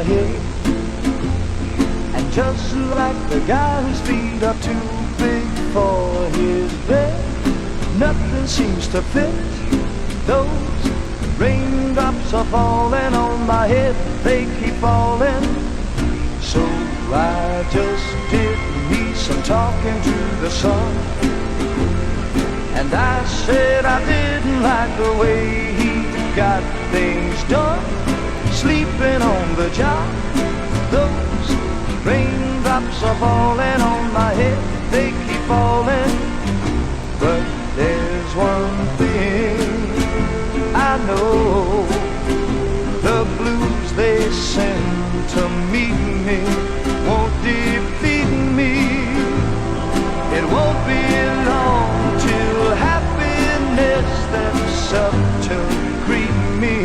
my head. And just like the guy whose feet are too big for his bed, nothing seems to fit. Those raindrops are falling on my head, they keep falling. So I just did me some talking to the sun, and I said I didn't like the way he got things done, sleeping on the job. Those raindrops are falling on my head, they keep falling. But there's one thing I know, the blues they send to meet me won't defeat me. It won't be long till happiness steps up to greet me.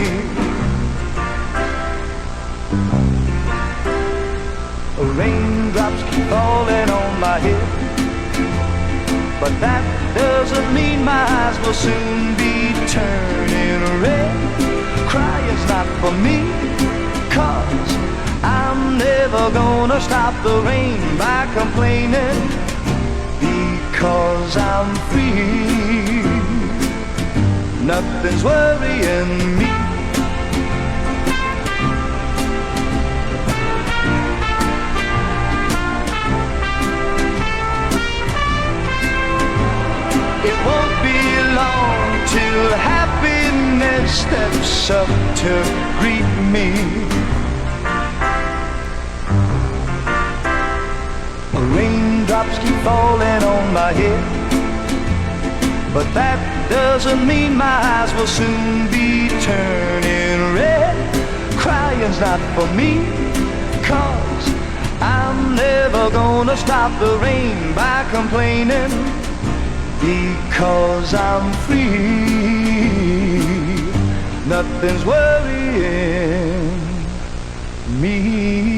Raindrops keep falling on my head, but that doesn't mean my eyes will soon be turning red. Crying's not for me, 'cause I'm never gonna stop the rain by complaining, because I'm free. Nothing's worrying me. It won't be long till happiness steps up to greet me. Raindrops keep falling on my head, but that doesn't mean my eyes will soon be turning red. Crying's not for me, 'cause I'm never gonna stop the rain by complaining, because I'm free. Nothing's worrying me.